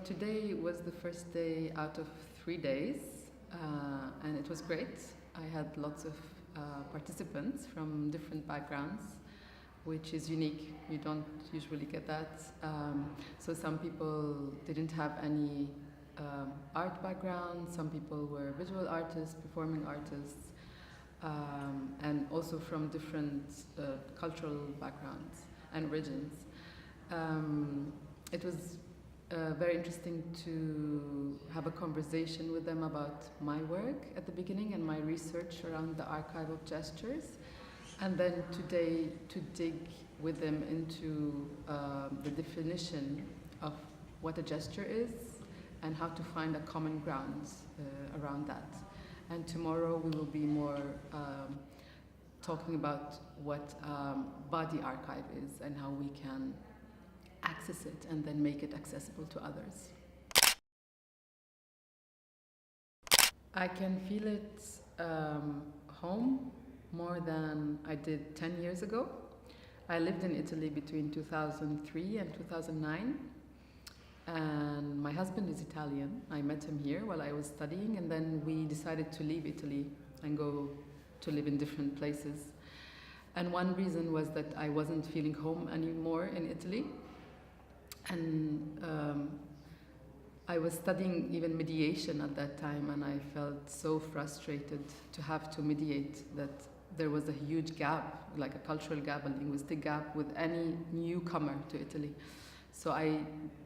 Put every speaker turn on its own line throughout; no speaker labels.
today was the first day out of 3 days, and it was great. I had lots of participants from different backgrounds, which is unique. You don't usually get that. So some people didn't have any art background, some people were visual artists, performing artists, and also from different cultural backgrounds and regions. It was very interesting to have a conversation with them about my work at the beginning and my research around the archive of gestures, and then today to dig with them into the definition of what a gesture is and how to find a common ground around that. And tomorrow we will be more talking about what body archive is and how we can access it and then make it accessible to others. I can feel it home more than I did 10 years ago. I lived in Italy between 2003 and 2009, and my husband is Italian. I met him here while I was studying, and then we decided to leave Italy and go to live in different places. And one reason was that I wasn't feeling home anymore in Italy. And I was studying even mediation at that time, and I felt so frustrated to have to mediate that there was a huge gap, like a cultural gap, a linguistic gap with any newcomer to Italy. So I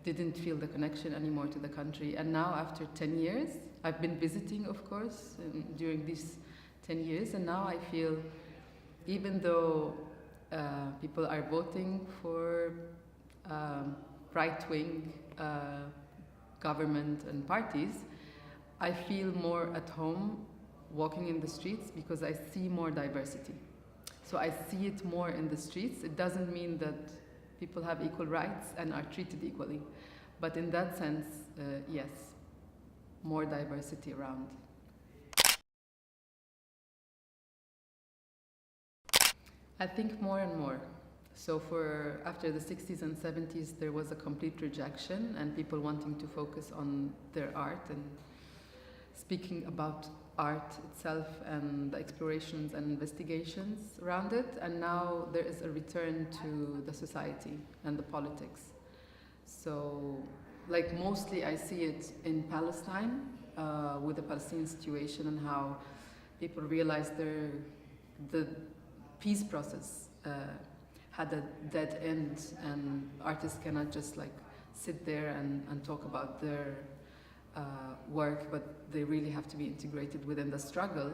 didn't feel the connection anymore to the country. And now after 10 years, I've been visiting, of course, during these 10 years, and now I feel, even though people are voting for right-wing government and parties, I feel more at home walking in the streets because I see more diversity. So I see it more in the streets. It doesn't mean that people have equal rights and are treated equally. But in that sense, yes, more diversity around. I think more and more. So after the 60s and 70s, there was a complete rejection and people wanting to focus on their art and speaking about art itself and the explorations and investigations around it. And now there is a return to the society and the politics. So, like, mostly I see it in Palestine with the Palestinian situation and how people realize the peace process had a dead end, and artists cannot just like sit there and talk about their work, but they really have to be integrated within the struggle.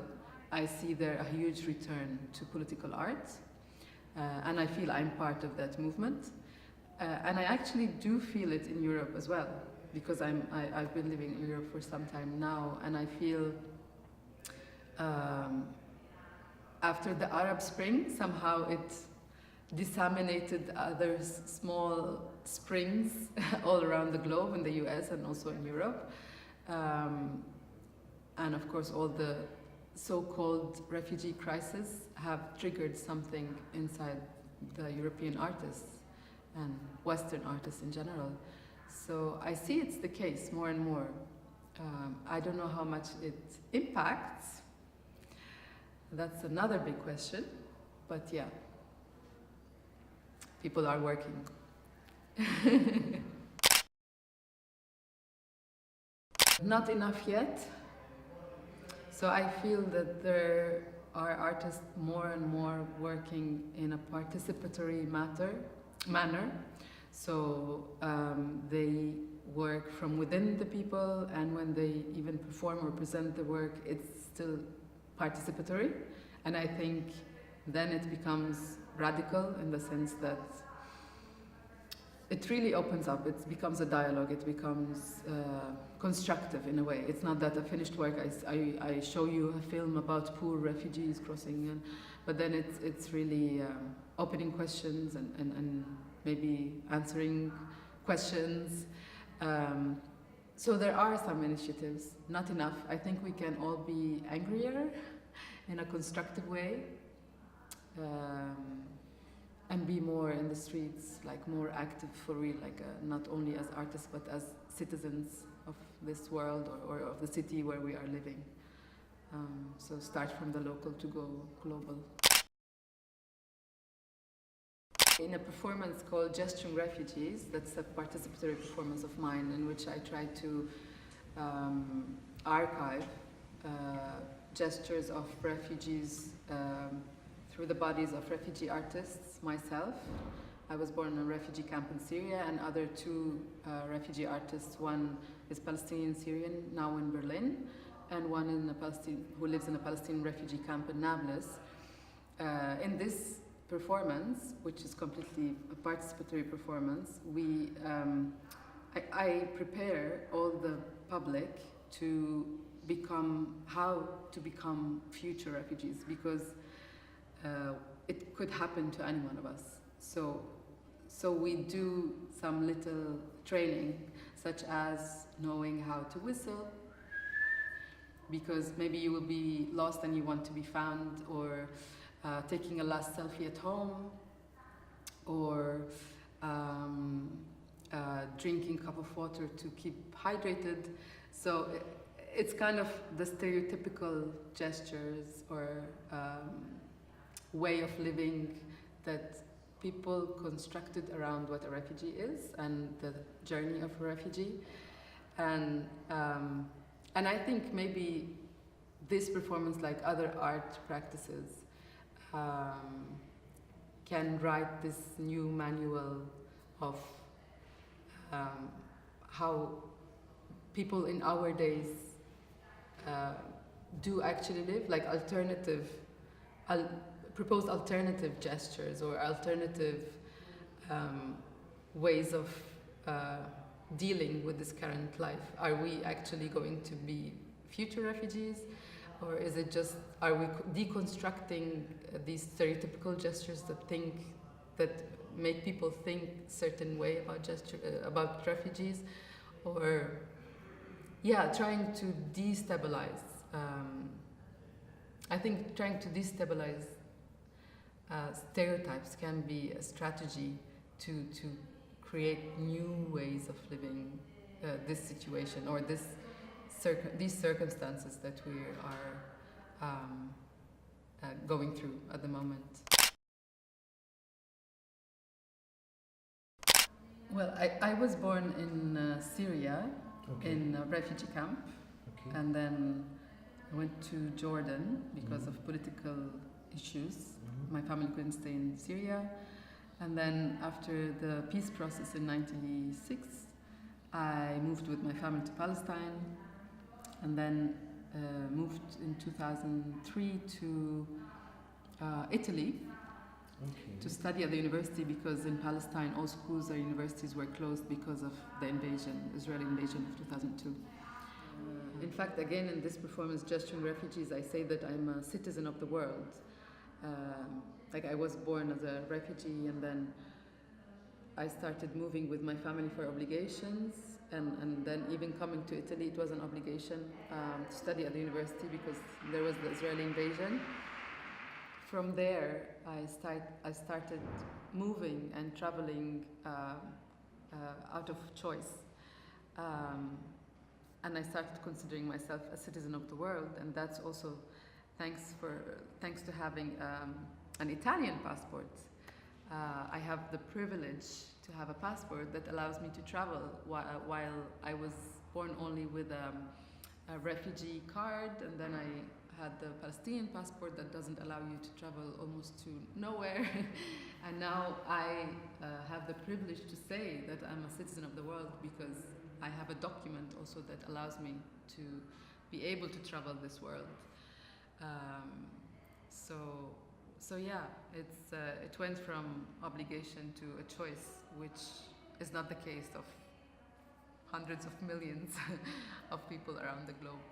I see there a huge return to political art, and I feel I'm part of that movement. And I actually do feel it in Europe as well, because I've been living in Europe for some time now, and I feel after the Arab Spring, somehow it disseminated other small springs all around the globe, in the US and also in Europe. And of course, all the so-called refugee crisis have triggered something inside the European artists and Western artists in general. So I see it's the case more and more. I don't know how much it impacts. That's another big question, but yeah. People are working. Not enough yet. So I feel that there are artists more and more working in a participatory manner. So they work from within the people, and when they even perform or present the work, it's still participatory. And I think then it becomes radical in the sense that it really opens up, it becomes a dialogue, it becomes constructive in a way. It's not that a finished work, I show you a film about poor refugees crossing, but then it's really opening questions and maybe answering questions. So there are some initiatives, not enough. I think we can all be angrier in a constructive way. and be more in the streets, like more active for real, like not only as artists but as citizens of this world or of the city where we are living. So start from the local to go global. In a performance called Gesturing Refugees, that's a participatory performance of mine in which I try to archive gestures of refugees through the bodies of refugee artists myself. I was born in a refugee camp in Syria, and other two refugee artists, one is Palestinian Syrian, now in Berlin, and one who lives in a Palestinian refugee camp in Nablus. In this performance, which is completely a participatory performance, I prepare all the public to become future refugees, because it could happen to any one of us. So we do some little training, such as knowing how to whistle, because maybe you will be lost and you want to be found, or taking a last selfie at home, or drinking a cup of water to keep hydrated. So it's kind of the stereotypical gestures or way of living that people constructed around what a refugee is and the journey of a refugee. And I think maybe this performance, like other art practices, can write this new manual of how people in our days do actually live, like propose alternative gestures or alternative ways of dealing with this current life. Are we actually going to be future refugees, or is it just, are we deconstructing these stereotypical gestures that make people think certain way about refugees, or trying to destabilize. I think trying to destabilize stereotypes can be a strategy to create new ways of living this situation or these circumstances that we are going through at the moment. Well, I was born in Syria, okay, in a refugee camp, okay, and then I went to Jordan because of political issues. My family couldn't stay in Syria, and then after the peace process in '96, I moved with my family to Palestine, and then moved in 2003 to Italy, okay, to study at the university, because in Palestine all schools or universities were closed because of the Israeli invasion of 2002. In fact, again, in this performance, Gesturing Refugees, I say that I'm a citizen of the world. Like I was born as a refugee, and then I started moving with my family for obligations, and then even coming to Italy, it was an obligation to study at the university because there was the Israeli invasion. From there, I started moving and traveling out of choice. And I started considering myself a citizen of the world, and that's also thanks to having an Italian passport. I have the privilege to have a passport that allows me to travel, while I was born only with a refugee card, and then I had the Palestinian passport that doesn't allow you to travel almost to nowhere. And now I have the privilege to say that I'm a citizen of the world because I have a document also that allows me to be able to travel this world. So yeah, it went from obligation to a choice, which is not the case of hundreds of millions of people around the globe.